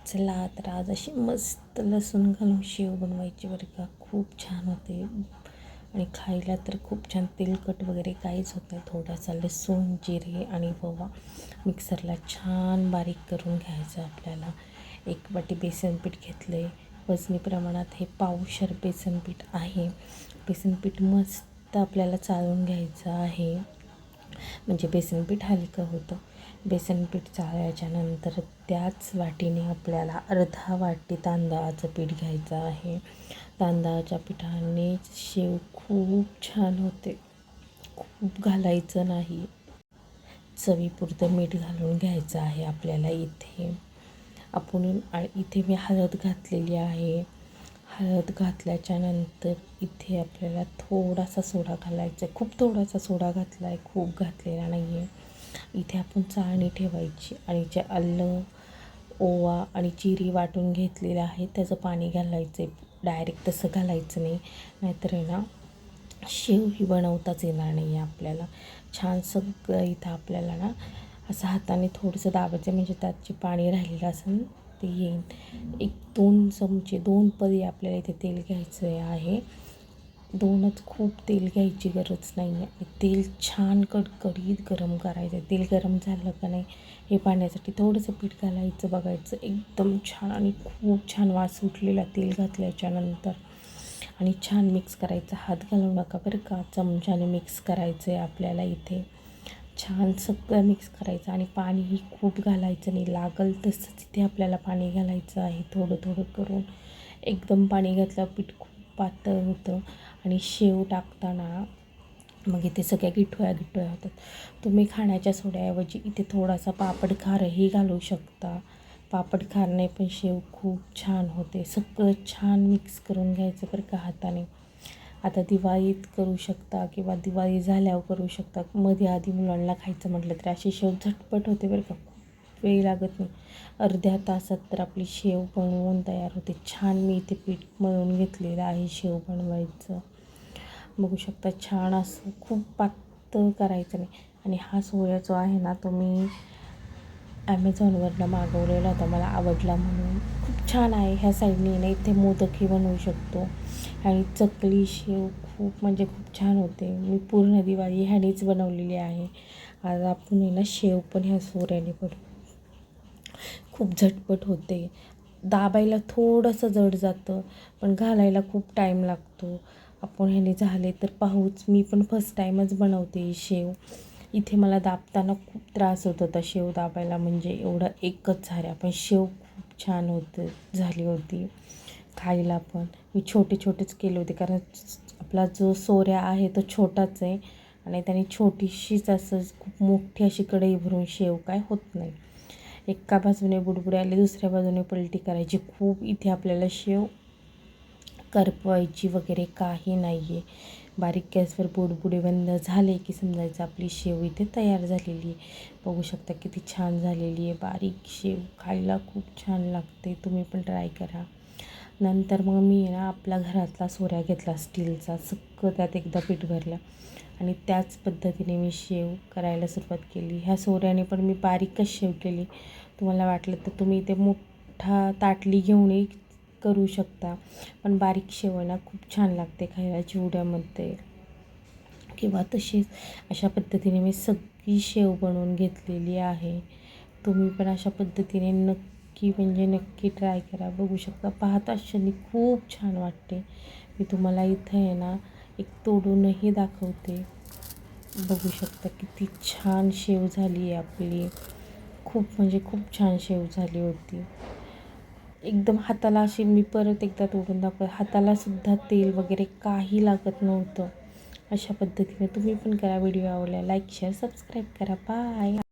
चला तर आज अशी मस्त लसूण घालून शेव बनवायची बरं का. खूप छान होते आणि खायला तर खूप छान. तेलकट वगैरे काहीच होत नाही. थोडासा लसूण, जिरे आणि ओवा मिक्सरला छान बारीक करून घ्यायचं. आपल्याला एक वाटी बेसन पीठ घेतलं आहे. वजनी प्रमाणात हे पावशेर बेसन पीठ आहे. बेसन पीठ मस्त आपल्याला चाळून घ्यायचं आहे, म्हणजे बेसन पीठ हलकं होतं. बेसन पीठ चाळल्याच्या नंतर त्याच वाटीने आपल्याला अर्धा वाटी तांदळाचं पीठ घ्यायचं आहे. तांदळाच्या पिठाने शेव खूप छान होते. खूप घालायचं नाही, चवीपुरतं मीठ घालून घ्यायचं आहे आपल्याला. इथे मी हळद घातलेली आहे. हळद घातल्याच्या नंतर इथे आपल्याला थोडासा सोडा घालायचा आहे. खूप थोडासा सोडा घातला आहे, खूप घातलेला नाही आहे. इथे आपण चाळणी ठेवायची आणि जे आलं, ओवा आणि जिरी वाटून घेतलेलं आहे त्याचं पाणी घालायचं आहे. डायरेक्ट तसं घालायचं नाही, नाहीतर आहे ना शेव ही बनवताच येणार नाही आहे आपल्याला. छान सगळं इथं आपल्याला ना असं हाताने थोडंसं दाबायचं, म्हणजे त्यात जे पाणी राहिलेलं असेल ते येईल. 1-2 चमचे, 2 पळी आपल्याला इथे तेल घ्यायचं आहे. 2च, खूप तेल घ्यायची गरज नाही आहे. तेल छान कडकडीत गरम करायचं आहे. तेल गरम झालं का नाही हे पाण्यासाठी थोडंसं पीठ घालायचं, बघायचं एकदम छान आणि खूप छान वास सुटलेला तेल घातल्याच्या नंतर. आणि छान मिक्स करायचं. हात घालू नका बरं का, चमच्याने मिक्स करायचं आहे आपल्याला. इथे छान सगळं मिक्स करायचं आणि पाणीही खूप घालायचं नाही. लागल तसंच इथे आपल्याला पाणी घालायचं आहे, थोडं थोडं करून. एकदम पाणी घातलं पीठ खूप पातळ होतं आणि शेव टाकताना मग इथे सगळ्या गिठळ्या होतात. तुम्ही खाण्याच्या सोड्याऐवजी इथे थोडासा पापड खारही घालू शकता. पापड खारने पण शेव खूप छान होते. सगळं छान मिक्स करून घ्यायचं बरं का हाताने. आता दिवाळीत करू शकता किंवा दिवाळी झाल्यावर करू शकता. मध्ये आधी मुलांना खायचं म्हटलं तर अशी शेव झटपट होते बरं का, खूप वेळ लागत नाही. अर्ध्या तासात तर आपली शेव बनवून तयार होते. छान मी इथे पीठ मळून घेतलेलं आहे शेव बनवायचं, बघू शकता. छान असं खूप पातळ करायचं नाही. आणि हा सोया जो आहे ना तो मी ॲमेझॉनवरनं मागवलेला होता, मला आवडला म्हणून. खूप छान आहे. ह्या साईडने ना इथे मोदकही बनवू शकतो आणि चकली शेव खूप म्हणजे खूप छान होते. मी पूर्ण दिवाळी ह्यानेच बनवलेली आहे. आज आपण आहे ना शेव पण ह्या सोऱ्याने बनवू. खूप झटपट होते. दाबायला थोडंसं जड जातं, पण घालायला खूप टाईम लागतो. आपण ह्याने झाले तर पाहूच. मी पण फर्स्ट टाईमच बनवते ही शेव. इथे मला दाबताना खूप त्रास होत होता शेव दाबायला, म्हणजे एवढं एकच झाल्या, पण शेव खूप छान झाली होती. खायला पण मी छोटे छोटेच केले होते, कारण आपला जो सोऱ्या आहे तो छोटाच आहे आणि त्याने छोटीशीच असं खूप मोठी अशी कढई भरून शेव काय होत नाही. एका बाजूने बुडबुडे आले, दुसऱ्या बाजूने पलटी करायची. खूप इथे आपल्याला शेव करपवायची वगैरे काही नाही आहे. बारीक गॅसवर बुडबुडे बंद झाले की समजायचं आपली शेव इथे तयार झालेली आहे. बघू शकता किती छान झालेली आहे. बारीक शेव खायला खूप छान लागते. तुम्ही पण ट्राय करा. नंतर मग मी ना आपला घरातला सोऱ्या घेतला स्टीलचा, सगळं त्यात एकदा पीठ भरलं आणि त्याच पद्धतीने मी शेव करायला सुरुवात केली. ह्या सोऱ्याने पण मी बारीकच शेव केली. तुम्हाला वाटलं तर तुम्ही इथे मोठा ताटली घेऊनही करू शकता, पण बारीक शेव ना खूप छान लागते खायला चिवड्यामध्ये किंवा तशीच. अशा पद्धतीने मी सगळी शेव बनवून घेतलेली आहे. तुम्ही पण अशा पद्धतीने नक्की ट्राय करा. बघू शकता, पाहता क्षणी खूप छान वाटते. मी तुम्हाला इथं आहे ना एक तोडूनही दाखवते. बघू शकता किती छान शेव झाली आहे आपली. खूप म्हणजे खूप छान शेव झाली होती. एकदम हाताला अशी, मी परत एकदा तोडून दाखव, हातालासुद्धा तेल वगैरे काही लागत नव्हतं. अशा पद्धतीने तुम्ही पण करा. व्हिडिओ आवडला लाईक, शेअर, सबस्क्राईब करा. बाय.